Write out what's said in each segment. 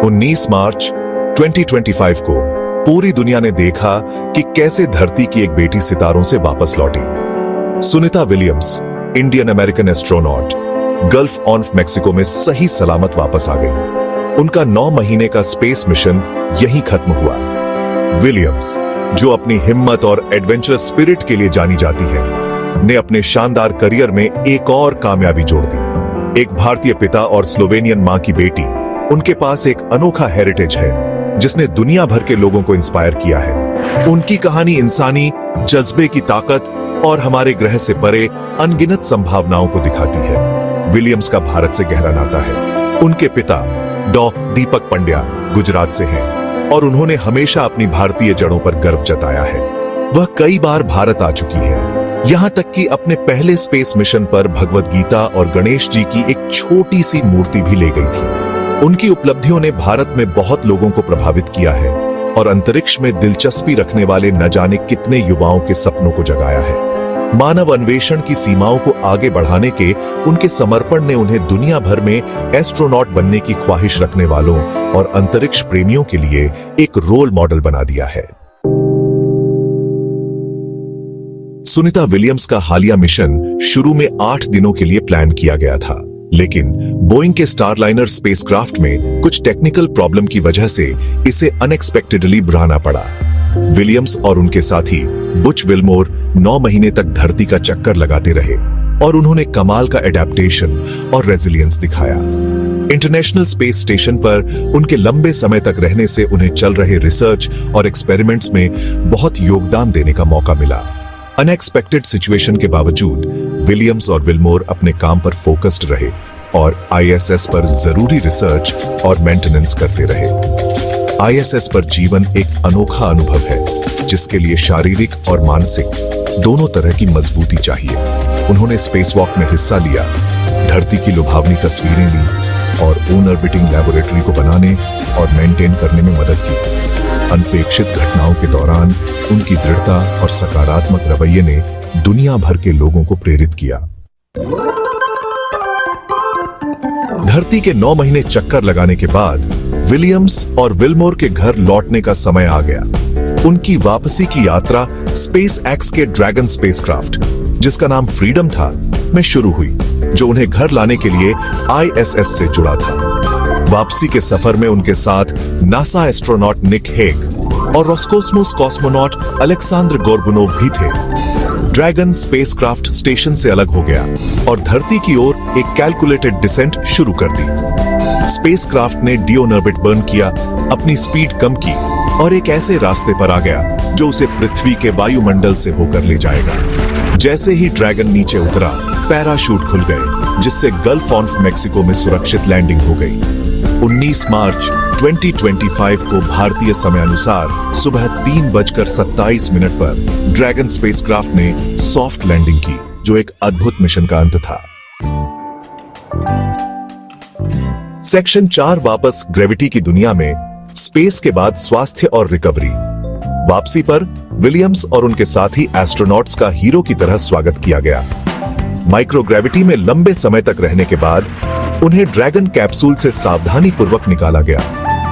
19 मार्च 2025 को पूरी दुनिया ने देखा कि कैसे धरती की एक बेटी सितारों से वापस लौटी। Sunita Williams, Indian American astronaut, gulf of Mexico में सही सलामत वापस आ गई। उनका 9 महीने का स्पेस मिशन यहीं खत्म हुआ। विलियम्स, जो अपनी हिम्मत और एडवेंचरस स्पिरिट के लिए जानी जाती है, ने अपने शानदार करियर में एक और कामयाबी जोड़ दी। एक भारतीय पिता और स्लोवेनियन मां की बेटी, उनके पास एक अनोखा हेरिटेज है जिसने दुनिया भर के लोगों को इंस्पायर किया है। उनकी कहानी इंसानी जज्बे की ताकत और हमारे ग्रह से परे अनगिनत संभावनाओं को दिखाती है। विलियम्स का भारत से गहरा नाता है। उनके पिता डॉ. दीपक पंड्या गुजरात से हैं और उन्होंने हमेशा अपनी भारतीय जड़ों पर गर्व जताया है। वह कई बार भारत आ चुकी है, यहां तक कि अपने पहले स्पेस मिशन पर भगवद गीता और गणेश जी की एक छोटी सी मूर्ति भी ले गई थी। उनकी उपलब्धियों ने भारत में बहुत लोगों को प्रभावित किया है और अंतरिक्ष में दिलचस्पी रखने वाले न जाने कितने युवाओं के सपनों को जगाया है। मानव अन्वेषण की सीमाओं को आगे बढ़ाने के उनके समर्पण ने उन्हें दुनिया भर में एस्ट्रोनॉट बनने की ख्वाहिश रखने वालों और अंतरिक्ष प्रेमियों के लिए एक रोल मॉडल बना दिया है। सुनीता विलियम्स का हालिया मिशन शुरू में 8 दिनों के लिए प्लान किया गया था, लेकिन बोइंग के स्टारलाइनर स्पेसक्राफ्ट में कुछ टेक्निकल प्रॉब्लम की वजह से इसे अनएक्सपेक्टेडली बढ़ाना पड़ा। विलियम्स और उनके साथी बुच विल्मोर 9 महीने तक धरती का चक्कर लगाते रहे और उन्होंने कमाल का एडेप्टेशन और रेजिलियंस दिखाया। इंटरनेशनल स्पेस स्टेशन पर उनके लंबे समय तक रहने से उन्हें चल रहे रिसर्च और एक्सपेरिमेंट्स में बहुत योगदान देने का मौका मिला। अनएक्सपेक्टेड सिचुएशन के बावजूद विलियम्स और विल्मोर अपने काम पर फोकस्ड रहे और आईएसएस पर जरूरी रिसर्च और मेंटेनेंस करते रहे। आईएसएस पर जीवन एक अनोखा अनुभव है जिसके लिए शारीरिक और मानसिक दोनों तरह की मजबूती चाहिए। उन्होंने स्पेसवॉक में हिस्सा लिया, धरती की लुभावनी तस्वीरें ली और ओन ऑर्बिटिंग लैबोरेटरी को बनाने और मेंटेन करने में मदद की। अनपेक्षित घटनाओं के दौरान उनकी दृढ़ता और सकारात्मक रवैये ने दुनिया भर के लोगों को प्रेरित किया। धरती के 9 महीने चक्कर लगाने के बाद विलियम्स और विल्मोर के घर लौटने का समय आ गया। उनकी वापसी की यात्रा स्पेस एक्स के ड्रैगन स्पेसक्राफ्ट, जिसका नाम फ्रीडम था, में शुरू हुई, जो उन्हें घर लाने के लिए आईएसएस से जुड़ा था। वापसी के सफर में उनके साथ नासा एस्ट्रोनॉट निक हेग और रोस्कोस्मोस कॉस्मोनॉट अलेक्सांद्र गोर्बुनोव भी थे। ड्रैगन स्पेसक्राफ्ट स्टेशन से अलग हो गया और धरती की ओर एक कैलकुलेटेड डिसेंट शुरू कर दी। स्पेसक्राफ्ट ने डिओन ऑर्बिट बर्न किया, अपनी स्पीड कम की और एक ऐसे रास्ते पर आ गया जो उसे पृथ्वी के वायुमंडल से होकर ले जाएगा। जैसे ही ड्रैगन नीचे उतरा, पैराशूट खुल गए, जिससे गल्फ ऑफ मेक्सिको में सुरक्षित लैंडिंग हो गई। 19 मार्च 2025 को भारतीय समय अनुसार सुबह 3:27 पर ड्रैगन स्पेसक्राफ्ट ने सॉफ्ट लैंडिंग की, जो एक अद्भुत मिशन का अंत था। सेक्शन 4 वापस ग्रेविटी की दुनिया में, स्पेस के बाद स्वास्थ्य और रिकवरी। वापसी पर विलियम्स और उनके साथी एस्ट्रोनॉट्स का हीरो की तरह स्वागत किया गया। माइक्रोग्रेविटी में लंबे समय तक रहने के बाद उन्हें ड्रैगन कैप्सूल से सावधानी पूर्वक निकाला गया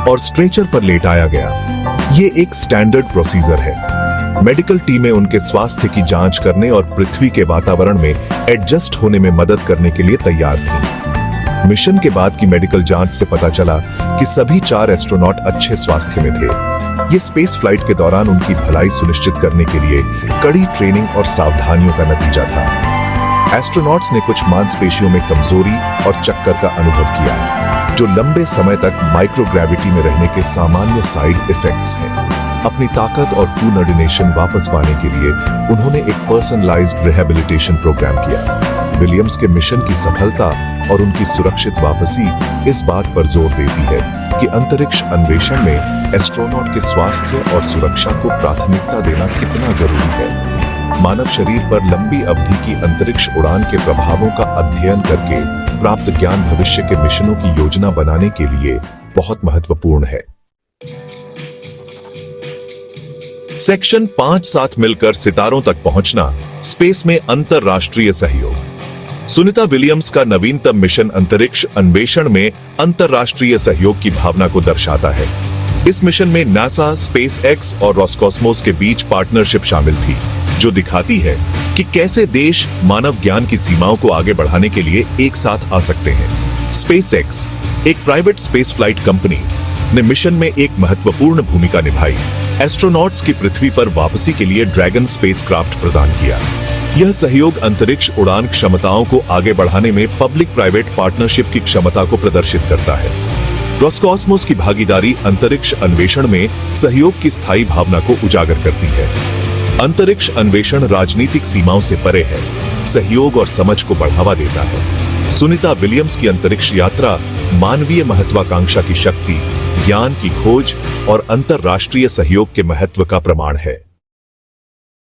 और स्ट्रेचर पर लेटाया गया। ये एक स्टैंडर्ड प्रोसीजर है। मेडिकल टीमें उनके स्वास्थ्य की जांच करने और पृथ्वी के वातावरण में एडजस्ट होने में मदद करने के लिए तैयार थी। मिशन के बाद की मेडिकल जांच से पता चला कि सभी 4 एस्ट्रोनॉट अच्छे स्वास्थ्य में थे। ये स्पेस फ्लाइट के दौरान उनकी भलाई सुनिश्चित करने के लिए कड़ी ट्रेनिंग और सावधानियों का नतीजा था। एस्ट्रोनॉट्स ने कुछ मांसपेशियों में कमजोरी और चक्कर का अनुभव किया, जो लंबे समय तक माइक्रोग्रेविटी में रहने के सामान्य साइड इफेक्ट्स हैं। अपनी ताकत और कोऑर्डिनेशन वापस पाने के लिए उन्होंने एक पर्सनलाइज्ड रिहैबिलिटेशन प्रोग्राम किया। विलियम्स के मिशन की सफलता और उनकी सुरक्षित वापसी इस बात पर जोर देती है कि अंतरिक्ष अन्वेषण में एस्ट्रोनॉट के स्वास्थ्य और सुरक्षा को प्राथमिकता देना कितना जरूरी है। मानव शरीर पर लंबी अवधि की अंतरिक्ष उड़ान के प्रभावों का अध्ययन करके प्राप्त ज्ञान भविष्य के मिशनों की योजना बनाने के लिए बहुत महत्वपूर्ण है। सेक्शन 5 साथ मिलकर सितारों तक पहुंचना, स्पेस में अंतरराष्ट्रीय सहयोग। सुनीता विलियम्स का नवीनतम मिशन अंतरिक्ष अन्वेषण में अंतर्राष्ट्रीय सहयोग की भावना को दर्शाता है। इस मिशन में नासा, स्पेसएक्स और रॉसकॉस्मोस के बीच पार्टनरशिप शामिल थी, जो दिखाती है कि कैसे देश मानव ज्ञान की सीमाओं को आगे बढ़ाने के लिए एक साथ आ सकते हैं। स्पेसएक्स, एक प्राइवेट स्पेस फ्लाइट कंपनी, ने मिशन में एक महत्वपूर्ण भूमिका निभाई। एस्ट्रोनॉट्स की पृथ्वी पर वापसी के लिए ड्रैगन स्पेसक्राफ्ट प्रदान किया। यह सहयोग अंतरिक्ष उड़ान क्षमताओं को आगे बढ़ाने में पब्लिक प्राइवेट पार्टनरशिप की क्षमता को प्रदर्शित करता है। रॉसकॉस्मोस की भागीदारी अंतरिक्ष अन्वेषण में सहयोग की स्थायी भावना को उजागर करती है। अंतरिक्ष अन्वेषण राजनीतिक सीमाओं से परे है, सहयोग और समझ को बढ़ावा देता है। सुनीता विलियम्स की अंतरिक्ष यात्रा मानवीय महत्वाकांक्षा की शक्ति, ज्ञान की खोज और अंतर्राष्ट्रीय सहयोग के महत्व का प्रमाण है।